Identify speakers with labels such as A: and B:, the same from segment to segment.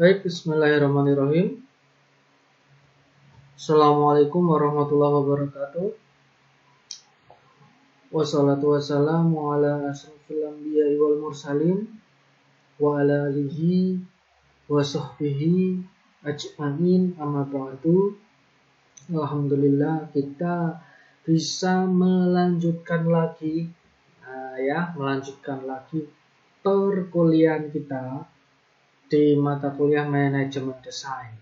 A: Baik, bismillahirrahmanirrahim. Assalamualaikum warahmatullahi wabarakatuh. Wassalatu wassalamu ala asrofil anbiya'i wal mursalin wa ala alihi wa sahbihi ajma'in, amma ba'du. Alhamdulillah kita bisa melanjutkan lagi perkuliahan kita di mata kuliah manajemen desain.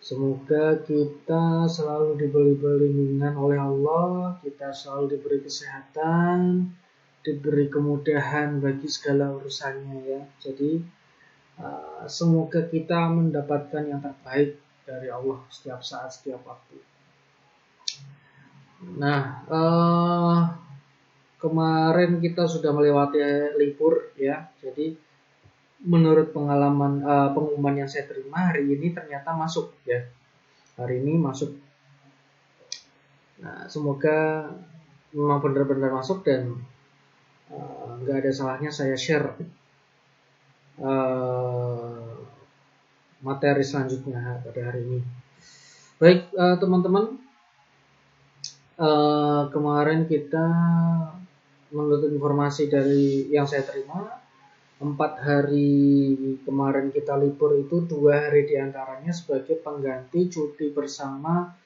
A: Semoga kita selalu diberi perlindungan oleh Allah, kita selalu diberi kesehatan, diberi kemudahan bagi segala urusannya ya. Jadi semoga kita mendapatkan yang terbaik dari Allah setiap saat, setiap waktu. Nah, kemarin kita sudah melewati libur ya. Jadi menurut pengumuman yang saya terima hari ini ternyata masuk ya. Hari ini masuk. Nah, semoga memang benar-benar masuk dan nggak ada salahnya saya share materi selanjutnya pada hari ini. Baik teman-teman, kemarin kita menurut informasi dari yang saya terima, 4 hari kemarin kita libur itu 2 hari diantaranya sebagai pengganti cuti bersama,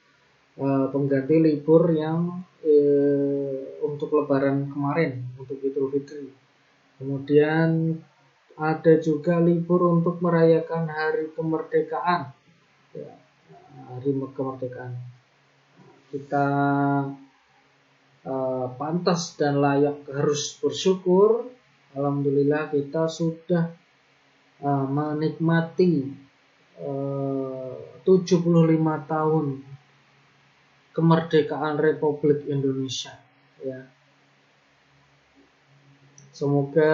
A: pengganti libur yang untuk lebaran kemarin, untuk Idul Fitri. Kemudian ada juga libur untuk merayakan hari kemerdekaan ya, hari kemerdekaan. Kita pantas dan layak harus bersyukur. Alhamdulillah kita sudah menikmati 75 tahun kemerdekaan Republik Indonesia ya. Semoga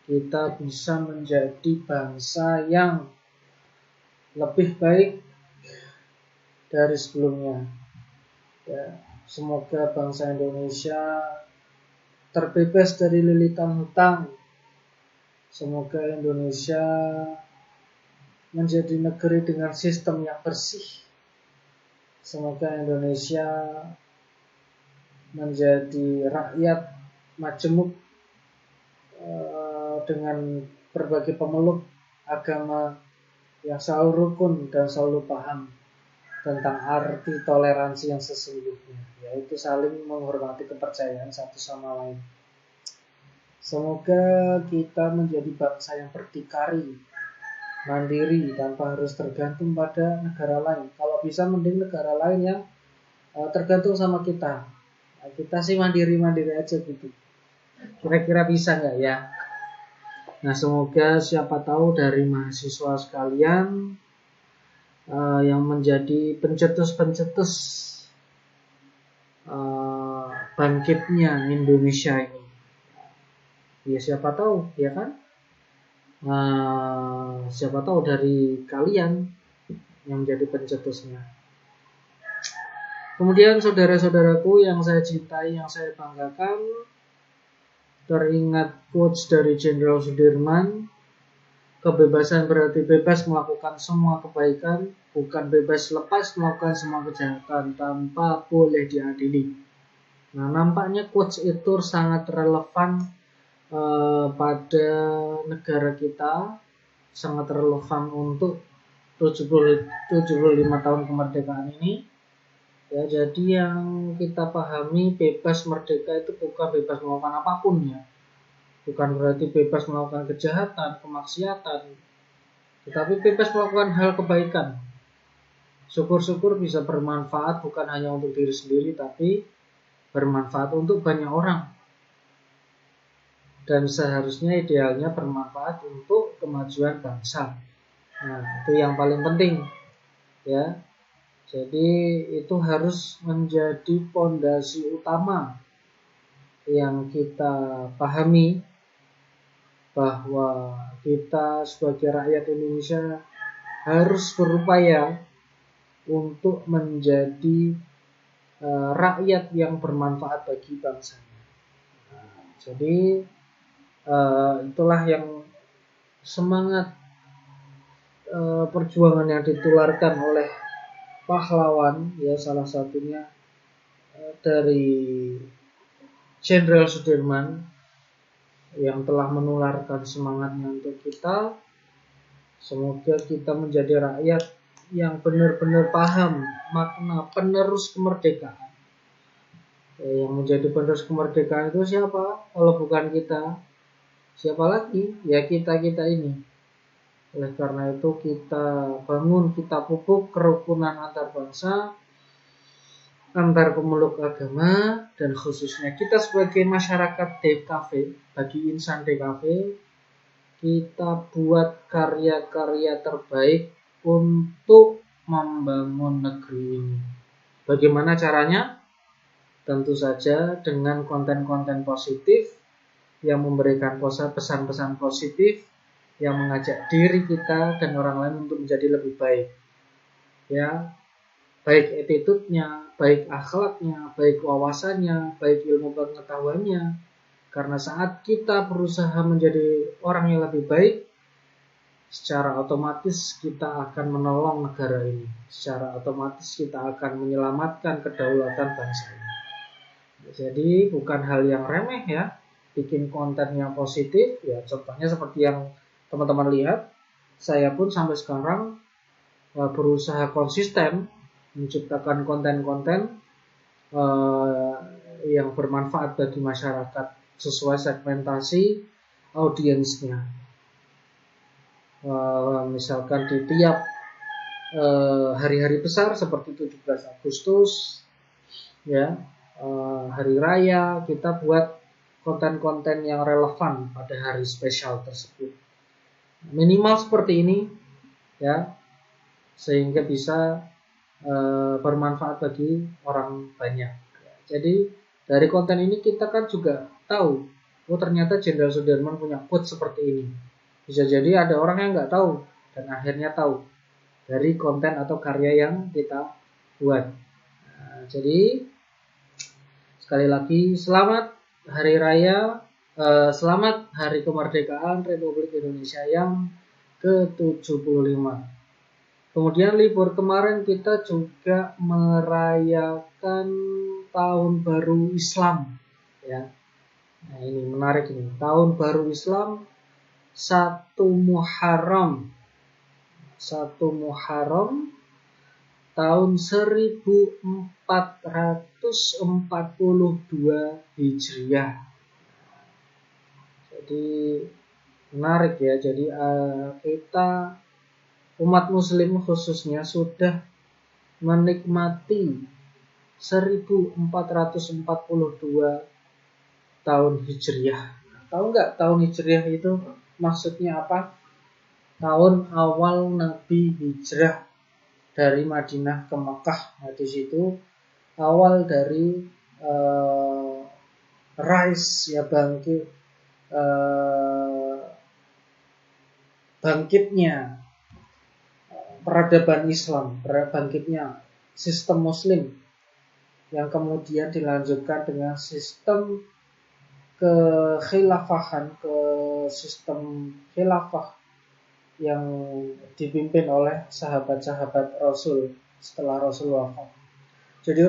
A: kita bisa menjadi bangsa yang lebih baik dari sebelumnya ya. Semoga bangsa Indonesia terbebas dari lilitan hutang. Semoga Indonesia menjadi negeri dengan sistem yang bersih. Semoga Indonesia menjadi rakyat majemuk dengan berbagai pemeluk agama yang selalu rukun dan selalu paham tentang arti toleransi yang sesungguhnya, yaitu saling menghormati kepercayaan satu sama lain. Semoga kita menjadi bangsa yang berdikari, mandiri, tanpa harus tergantung pada negara lain. Kalau bisa mending negara lain yang tergantung sama kita. Nah, kita sih mandiri-mandiri aja gitu. Kira-kira bisa nggak ya? Nah, semoga siapa tahu dari mahasiswa sekalian yang menjadi pencetus bangkitnya Indonesia ini. Ya siapa tahu, ya kan? Siapa tahu dari kalian yang menjadi pencetusnya. Kemudian saudara-saudaraku yang saya cintai, yang saya banggakan, teringat quotes dari Jenderal Sudirman, kebebasan berarti bebas melakukan semua kebaikan, bukan bebas lepas melakukan semua kejahatan tanpa boleh diadili. Nah, nampaknya quotes itu sangat relevan pada negara kita, sangat relevan untuk 75 tahun kemerdekaan ini. Ya, jadi yang kita pahami bebas merdeka itu bukan bebas melakukan apapun ya. Bukan berarti bebas melakukan kejahatan, kemaksiatan, tetapi bebas melakukan hal kebaikan. Syukur-syukur bisa bermanfaat bukan hanya untuk diri sendiri, tapi bermanfaat untuk banyak orang. Dan seharusnya idealnya bermanfaat untuk kemajuan bangsa. Nah, itu yang paling penting ya. Jadi itu harus menjadi fondasi utama yang kita pahami, bahwa kita sebagai rakyat Indonesia harus berupaya untuk menjadi rakyat yang bermanfaat bagi bangsa. Jadi itulah yang semangat perjuangan yang ditularkan oleh pahlawan, ya salah satunya dari Jenderal Sudirman yang telah menularkan semangatnya untuk kita. Semoga kita menjadi rakyat yang benar-benar paham makna penerus kemerdekaan. Yang menjadi penerus kemerdekaan itu siapa? Kalau bukan kita, siapa lagi? Ya kita-kita ini. Oleh karena itu kita bangun, kita pupuk kerukunan antar bangsa, antar pemeluk agama, dan khususnya kita sebagai masyarakat DKV, bagi insan DKV, kita buat karya-karya terbaik untuk membangun negeri ini. Bagaimana caranya? Tentu saja dengan konten-konten positif yang memberikan pesan-pesan positif yang mengajak diri kita dan orang lain untuk menjadi lebih baik. Ya, baik attitude-nya, baik akhlaknya, baik wawasannya, baik ilmu pengetahuannya. Karena saat kita berusaha menjadi orang yang lebih baik, secara otomatis kita akan menolong negara ini. Secara otomatis kita akan menyelamatkan kedaulatan bangsa ini. Jadi bukan hal yang remeh ya, bikin konten yang positif. Ya contohnya seperti yang teman-teman lihat, saya pun sampai sekarang berusaha konsisten menciptakan konten-konten yang bermanfaat bagi masyarakat sesuai segmentasi audiensnya. Misalkan di tiap hari-hari besar seperti 17 Agustus, ya, hari raya, kita buat konten-konten yang relevan pada hari spesial tersebut. Minimal seperti ini, ya, sehingga bisa bermanfaat bagi orang banyak. Jadi dari konten ini kita kan juga tahu, oh ternyata Jenderal Sudirman punya quote seperti ini. Bisa jadi ada orang yang nggak tahu dan akhirnya tahu dari konten atau karya yang kita buat. Jadi sekali lagi selamat Hari Raya, selamat Hari Kemerdekaan Republik Indonesia yang ke-75. Kemudian libur kemarin kita juga merayakan Tahun Baru Islam, ya. Nah ini menarik ini, Tahun Baru Islam 1 Muharram tahun 1442 Hijriah. Jadi menarik ya. Jadi kita umat muslim khususnya sudah menikmati 1442 tahun Hijriah. Tahu nggak tahun Hijriah itu maksudnya apa? Tahun awal Nabi hijrah dari Madinah ke Mekah. Nah di situ awal dari rise ya bangkitnya peradaban Islam, bangkitnya sistem Muslim yang kemudian dilanjutkan dengan sistem kekhilafahan, ke sistem khilafah yang dipimpin oleh sahabat-sahabat Rasul setelah Rasul wafat. Jadi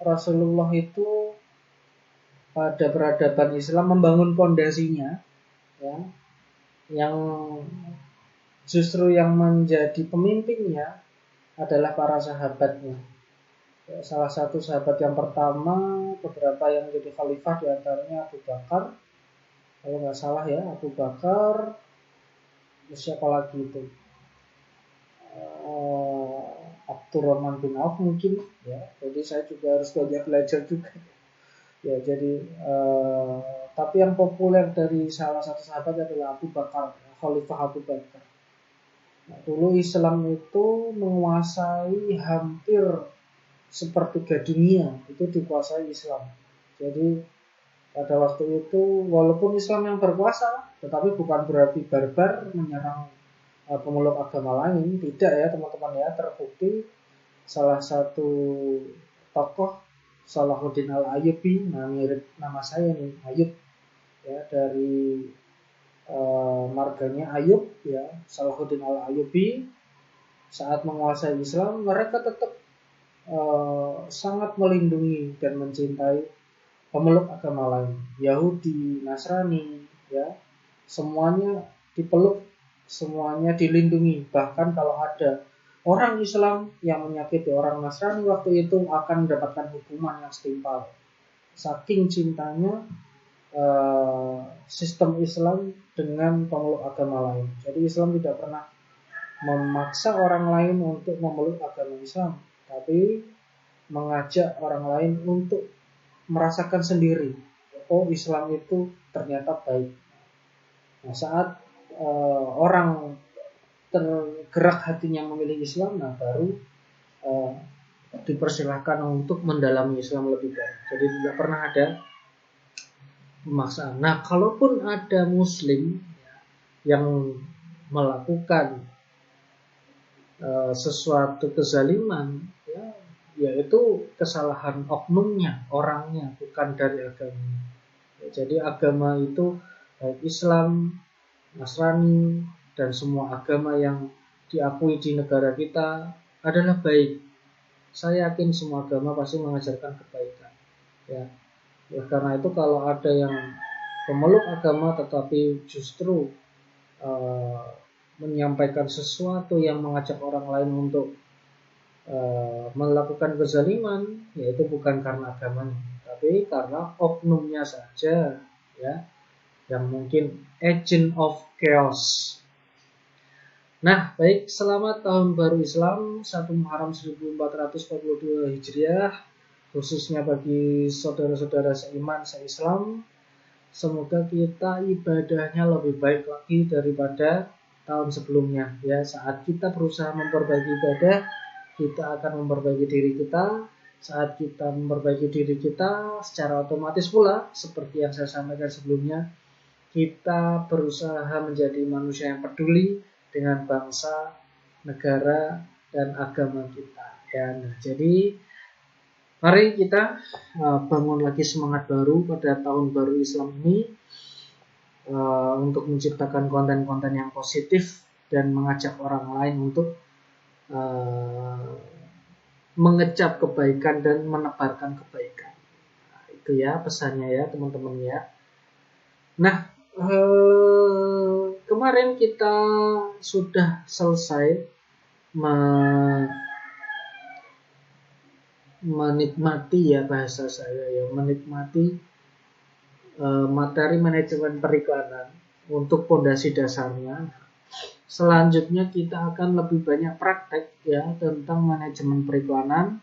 A: Rasulullah itu pada peradaban Islam membangun pondasinya, ya, yang justru yang menjadi pemimpinnya adalah para sahabatnya. Ya, salah satu sahabat yang pertama, beberapa yang menjadi khalifah diantaranya Abu Bakar, kalau nggak salah ya, Abu Bakar. Siapa lagi itu? Abdurrahman bin Auf mungkin ya. Jadi saya juga harus banyak belajar juga. Ya jadi tapi yang populer dari salah satu sahabat adalah Abu Bakar, Khalifah Abu Bakar. Nah, dulu Islam itu menguasai hampir sepertiga dunia, itu dikuasai Islam. Jadi pada waktu itu walaupun Islam yang berkuasa, tetapi bukan berarti barbar menyerang pemeluk agama lain. Tidak ya teman-teman ya, terbukti salah satu tokoh Salahuddin Al-Ayyubi, nah mirip nama saya nih, Ayyub ya, dari marganya Ayub, ya, Salahuddin al-Ayyubi. Saat menguasai Islam, mereka tetap sangat melindungi dan mencintai pemeluk agama lain, Yahudi, Nasrani, ya, semuanya dipeluk, semuanya dilindungi. Bahkan kalau ada orang Islam yang menyakiti orang Nasrani waktu itu akan mendapatkan hukuman yang setimpal. Saking cintanya sistem Islam dengan pemeluk agama lain. Jadi Islam tidak pernah memaksa orang lain untuk memeluk agama Islam, tapi mengajak orang lain untuk merasakan sendiri, oh Islam itu ternyata baik. Nah, saat orang tergerak hatinya memilih Islam, nah baru dipersilahkan untuk mendalami Islam lebih baik. Jadi tidak pernah ada pemaksaan. Nah, kalaupun ada Muslim yang melakukan sesuatu kezaliman, ya, yaitu kesalahan oknumnya, orangnya, bukan dari agama. Ya, jadi agama itu baik Islam, Nasrani, dan semua agama yang diakui di negara kita adalah baik. Saya yakin semua agama pasti mengajarkan kebaikan. Ya, karena itu kalau ada yang pemeluk agama tetapi justru menyampaikan sesuatu yang mengajak orang lain untuk melakukan kezaliman, yaitu bukan karena agamanya, tapi karena oknumnya saja, ya, yang mungkin agent of chaos. Nah, baik, selamat tahun baru Islam 1 Muharram 1442 Hijriah, khususnya bagi saudara-saudara seiman, seislam. Semoga kita ibadahnya lebih baik lagi daripada tahun sebelumnya, ya. Saat kita berusaha memperbaiki ibadah, kita akan memperbaiki diri kita. Saat kita memperbaiki diri kita, secara otomatis pula, seperti yang saya sampaikan sebelumnya, kita berusaha menjadi manusia yang peduli dengan bangsa, negara, dan agama kita. Ya, nah, jadi mari kita bangun lagi semangat baru pada tahun baru Islam ini, untuk menciptakan konten-konten yang positif dan mengajak orang lain untuk mengecap kebaikan dan menebarkan kebaikan. Nah, itu ya pesannya ya teman-teman ya. Nah, kemarin kita sudah selesai menikmati, ya bahasa saya ya, menikmati materi manajemen periklanan untuk fondasi dasarnya. Selanjutnya kita akan lebih banyak praktek ya tentang manajemen periklanan,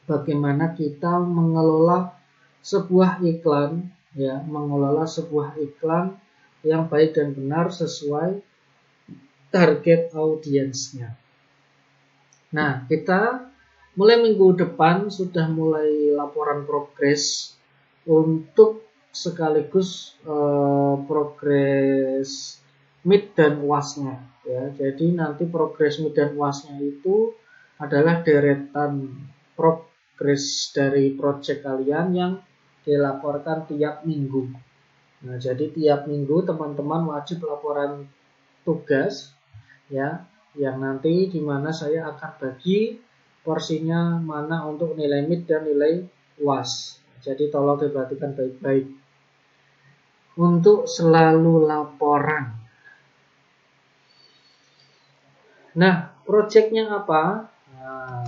A: bagaimana kita mengelola sebuah iklan, ya, mengelola sebuah iklan yang baik dan benar sesuai target audiensnya. Nah, kita mulai minggu depan sudah mulai laporan progres untuk sekaligus progres mid dan UAS-nya, ya. Jadi nanti progres mid dan UAS-nya itu adalah deretan progres dari proyek kalian yang dilaporkan tiap minggu. Nah, jadi tiap minggu teman-teman wajib laporan tugas, ya, yang nanti di mana saya akan bagi porsinya mana untuk nilai mid dan nilai UAS. Jadi tolong diperhatikan baik-baik untuk selalu laporan. Nah, proyeknya apa? Nah,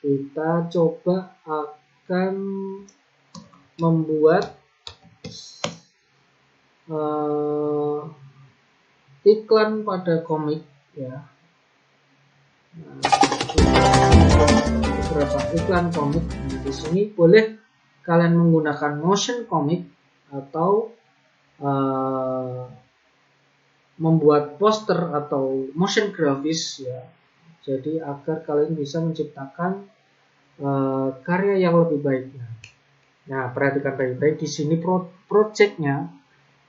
A: kita coba akan membuat iklan pada komik, ya. Beberapa iklan komik. Nah, di sini boleh kalian menggunakan motion comic atau membuat poster atau motion grafis, ya. Jadi agar kalian bisa menciptakan karya yang lebih baik. Nah, perhatikan baik-baik di sini proyeknya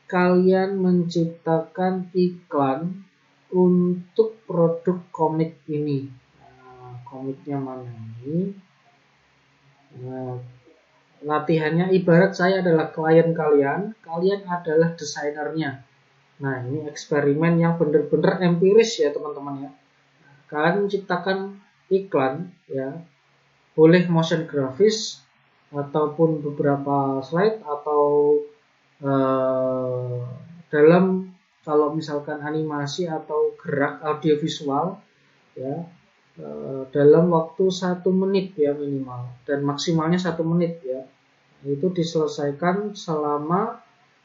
A: kalian menciptakan iklan untuk produk komik ini. Nah, komiknya mana ini? Nah, latihannya ibarat saya adalah klien kalian, kalian adalah desainernya. Nah, ini eksperimen yang benar-benar empiris ya teman-teman ya. Kalian menciptakan iklan ya, boleh motion grafis ataupun beberapa slide atau dalam kalau misalkan animasi atau gerak audiovisual ya, dalam waktu 1 menit ya minimal dan maksimalnya 1 menit ya, itu diselesaikan selama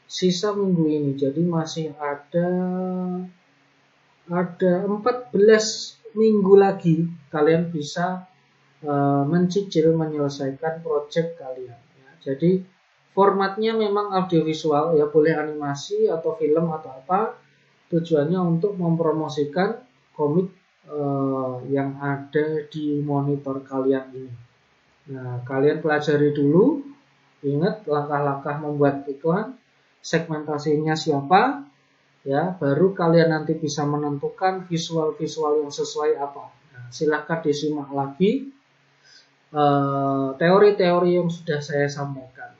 A: sisa minggu ini. Jadi masih ada 14 minggu lagi kalian bisa mencicil menyelesaikan project kalian ya. Jadi formatnya memang audiovisual ya, boleh animasi atau film atau apa, tujuannya untuk mempromosikan komik yang ada di monitor kalian ini. Nah, kalian pelajari dulu, ingat langkah-langkah membuat iklan, segmentasinya siapa, ya, baru kalian nanti bisa menentukan visual-visual yang sesuai apa. Nah, silahkan disimak lagi teori-teori yang sudah saya sampaikan.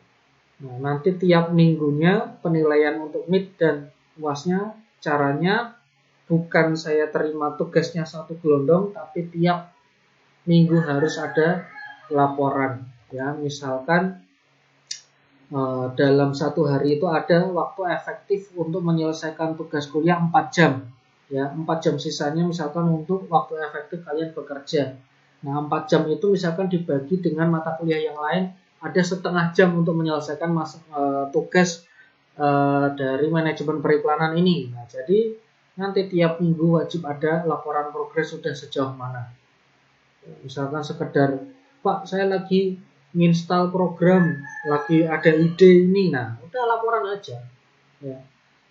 A: Nah, nanti tiap minggunya penilaian untuk mid dan UASnya caranya bukan saya terima tugasnya satu gelondong, tapi tiap minggu harus ada laporan. Ya, misalkan dalam 1 hari itu ada waktu efektif untuk menyelesaikan tugas kuliah 4 jam. Ya, 4 jam sisanya misalkan untuk waktu efektif kalian bekerja. Nah, 4 jam itu misalkan dibagi dengan mata kuliah yang lain, ada setengah jam untuk menyelesaikan tugas dari manajemen periklanan ini. Nah, jadi nanti tiap minggu wajib ada laporan progres sudah sejauh mana. Misalkan sekedar, Pak, saya lagi nginstal program, lagi ada ide ini. Nah, udah laporan aja. Ya,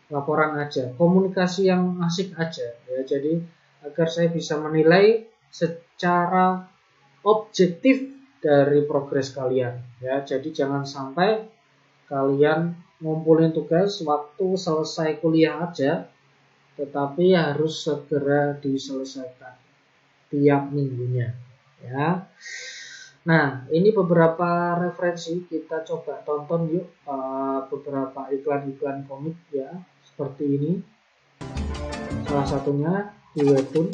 A: laporan aja. Komunikasi yang asik aja. Ya, jadi agar saya bisa menilai secara objektif dari progres kalian. Ya, jadi jangan sampai kalian ngumpulin tugas waktu selesai kuliah aja, tetapi harus segera diselesaikan tiap minggunya ya. Nah, ini beberapa referensi, kita coba tonton yuk beberapa iklan-iklan komik ya, seperti ini. Salah satunya di webtoon.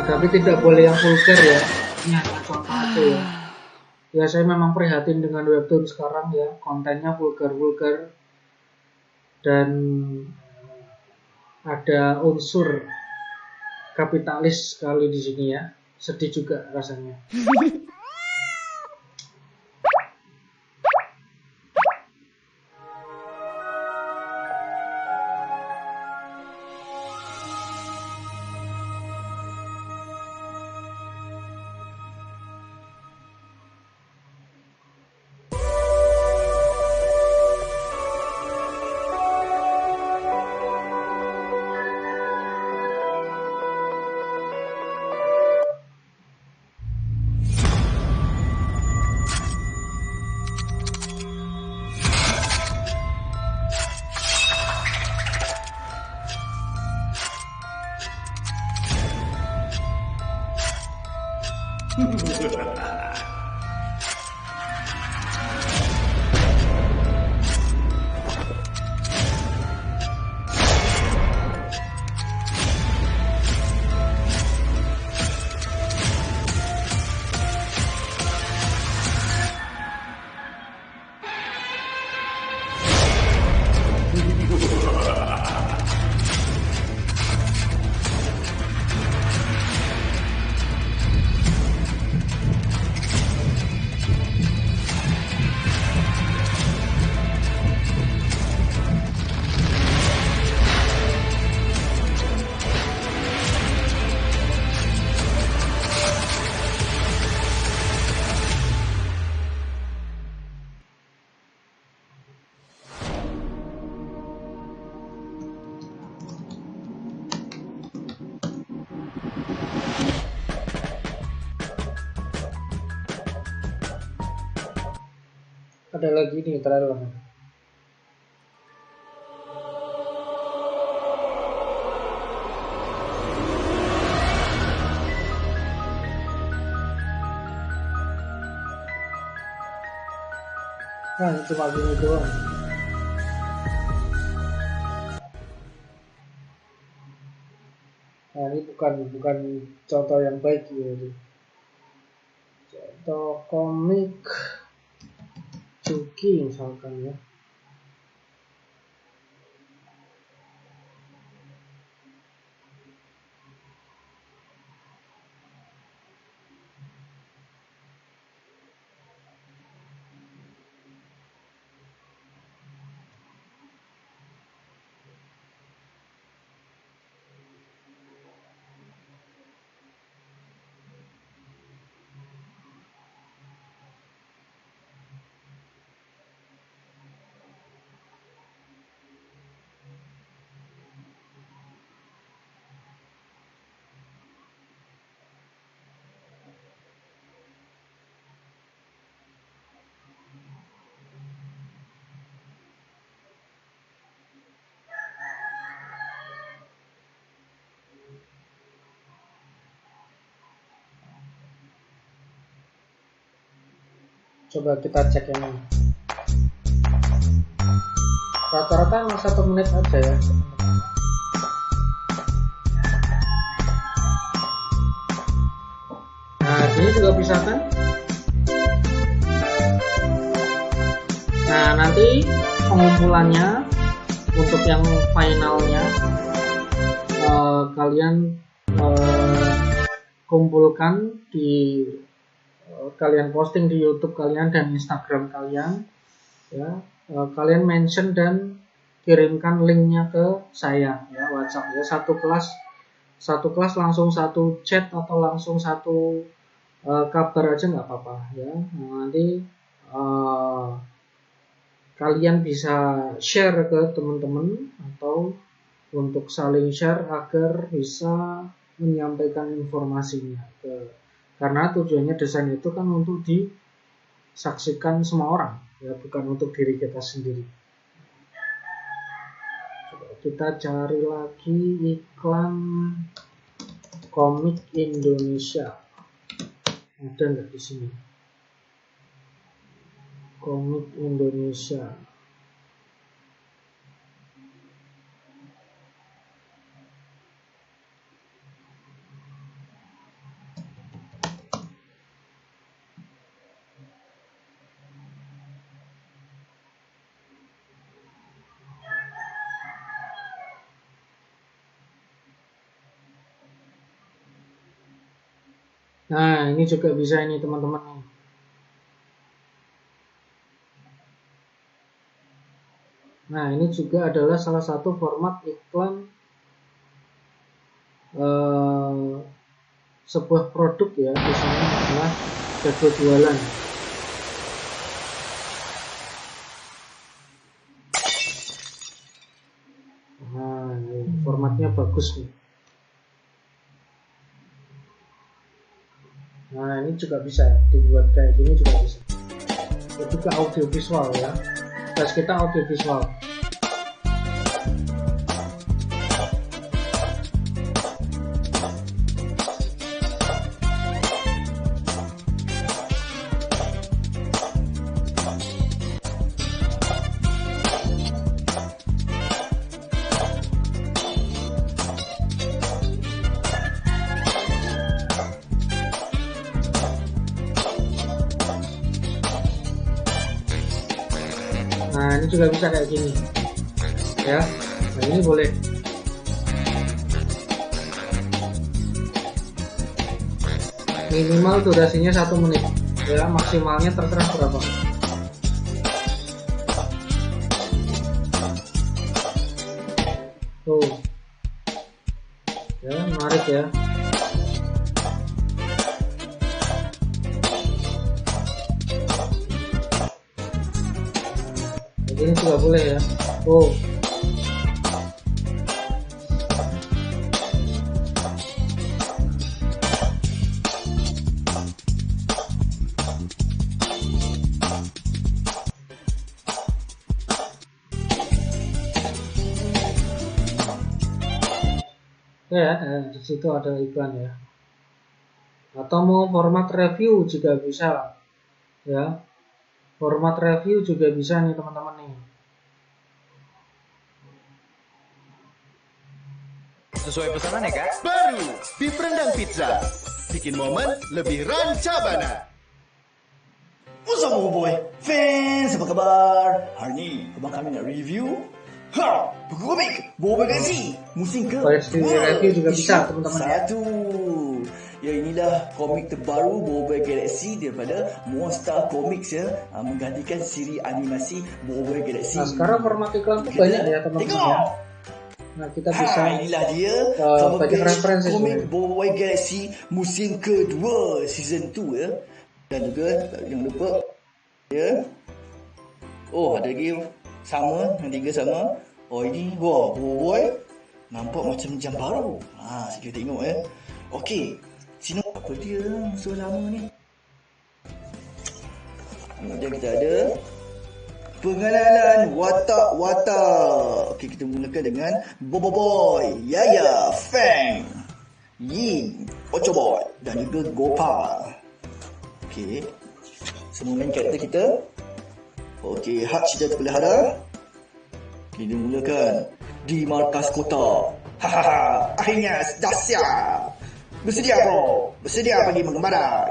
A: Tapi tidak boleh yang vulgar ya. Ini hanya contoh aja ya. Ya, saya memang prihatin dengan webtoon sekarang ya, kontennya vulgar-vulgar dan ada unsur kapitalis sekali di sini ya. Sedih juga rasanya. Ada lagi nih trailer. Nah, ini cuma gini doang. Nah, ini bukan contoh yang baik ya. Contoh komik Juki misalkan ya. Coba kita cek yang ini. Rata-rata emang 1 menit aja ya. Nah, ini juga bisa kan? Nah, nanti pengumpulannya untuk yang finalnya kalian kumpulkan di kalian posting di YouTube kalian dan Instagram kalian ya. Kalian mention dan kirimkan linknya ke saya ya, WhatsApp ya. Satu kelas langsung satu chat atau langsung satu kabar aja nggak apa-apa ya. Nah, nanti kalian bisa share ke teman-teman atau untuk saling share agar bisa menyampaikan informasinya karena tujuannya desain itu kan untuk disaksikan semua orang ya, bukan untuk diri kita sendiri. Coba kita cari lagi iklan komik Indonesia, ada nggak di sini? Komik Indonesia. Nah, ini juga bisa ini teman-teman. Nah, ini juga adalah salah satu format iklan sebuah produk ya, misalnya adalah jadwal jualan. Nah, ini formatnya bagus nih. Nah, ini juga bisa ya, dibuat kayak gini juga bisa. Itu ke audio visual ya. Tes kita audio visual. Nah, ini juga bisa kayak gini ya. Nah, ini boleh. Minimal durasinya 1 menit ya, maksimalnya terserah berapa. Tuh ya, menarik ya. Ini juga boleh ya. Oh, Oke ya, di situ ada iklan ya. Atau mau format review juga bisa ya. Format review juga bisa nih teman-teman nih.
B: Sesuai pesanan ya kak? Baru beef rendang pizza, bikin momen lebih rancabana.
C: What's up boy? Fans, apa kabar? Hari ni abang kami nak review buku komik Boba Galaxy musim ke
A: review juga bisa teman-teman ya.
C: Satu. Ya, inilah komik terbaru Boba Galaxy daripada Monster Comics ya, menggantikan siri animasi Boba Galaxy.
A: Nah, sekarang format iklan tuh banyak ya teman-teman ya. Nah, kita bisa
C: inilah dia
A: banyak referensi
C: komik Boba Galaxy musim kedua season 2 ya. Dan juga jangan lupa ya. Oh, ada lagi sama, yang tiga sama. Oh, ini wah, boy nampak macam jam baru. Kita tengok ya. Okey, sini apa dia so lama ni. Kemudian kita ada pengenalan watak-watak. Okey, kita mulakan dengan Bobo Boy, Yaya, Fang, Yin, Ocho Boy dan juga Gopal. Okey, semua main karakter kita. Okey, Hutch Senjata Pelihara. Kita mulakan di markas kota. Akhirnya dah siap. Bersedia bro, bersedia bagi mengembara.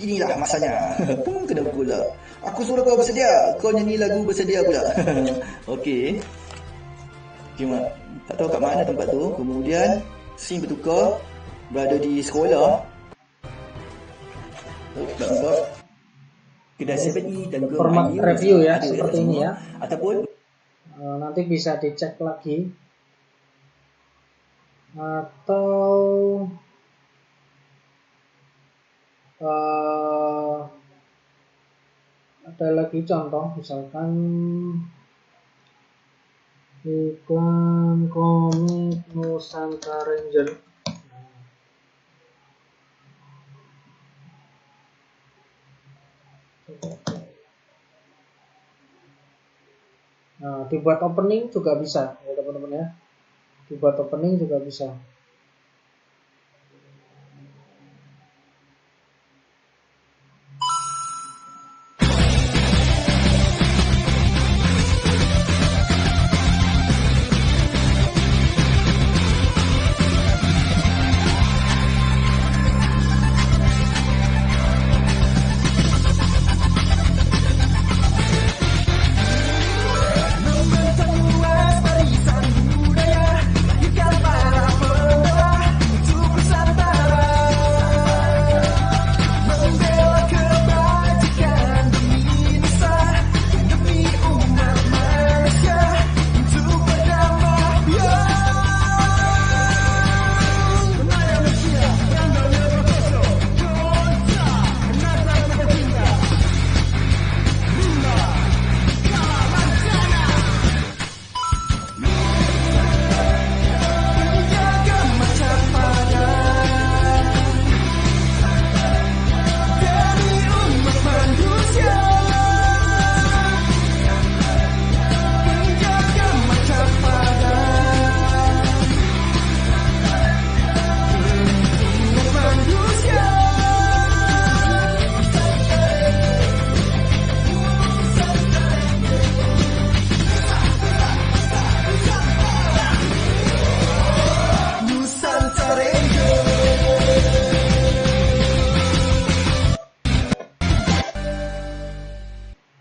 C: Inilah masanya. Kena pula. Aku suruh kau bersedia, kau nyanyi lagu bersedia pula. Okey. Cuma tak tahu kat mana tempat tu. Kemudian scene bertukar, berada di sekolah. Nampak kedai 7E dan
A: format review ya seperti ini ya.
C: Ataupun
A: nanti bisa dicek lagi atau ada lagi contoh misalkan iklan komik Nusantara Ranger. Nah, dibuat opening juga bisa ya teman-teman ya. Dibuat opening juga bisa.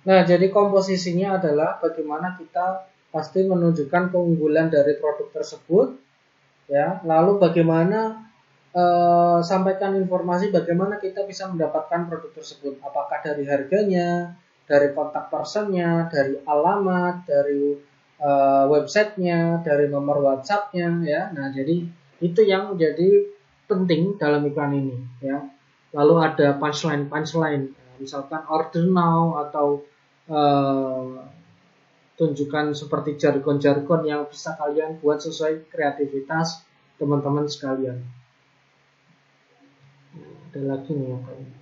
A: Nah, jadi komposisinya adalah bagaimana kita pasti menunjukkan keunggulan dari produk tersebut, ya. Lalu bagaimana sampaikan informasi bagaimana kita bisa mendapatkan produk tersebut. Apakah dari harganya, dari kontak personnya, dari alamat, dari websitenya, dari nomor WhatsAppnya, ya. Nah, jadi itu yang menjadi penting dalam iklan ini, ya. Lalu ada punchline, misalkan order now atau tunjukkan seperti jargon-jargon yang bisa kalian buat sesuai kreativitas teman-teman sekalian. Ada lagi nih yang kayak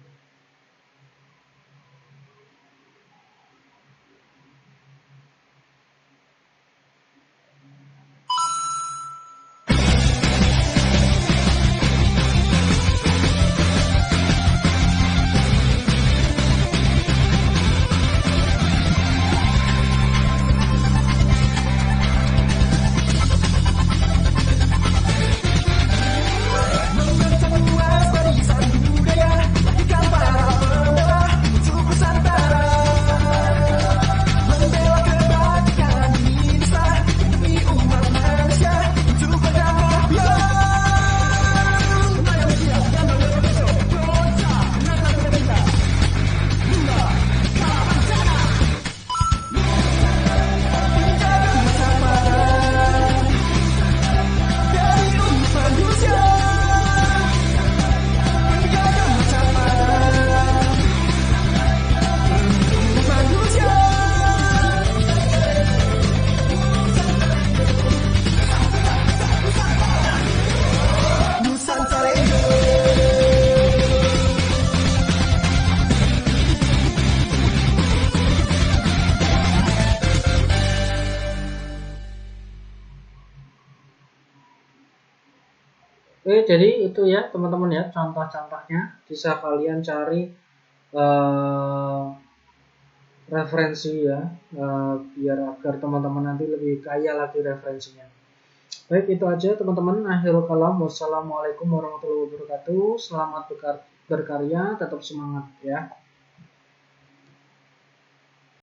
A: Oke, jadi itu ya teman-teman ya contoh-contohnya. Bisa kalian cari referensi ya, biar agar teman-teman nanti lebih kaya lagi referensinya. Baik, itu aja teman-teman. Akhirul kalam. Wassalamualaikum warahmatullahi wabarakatuh. Selamat berkarya, tetap semangat ya.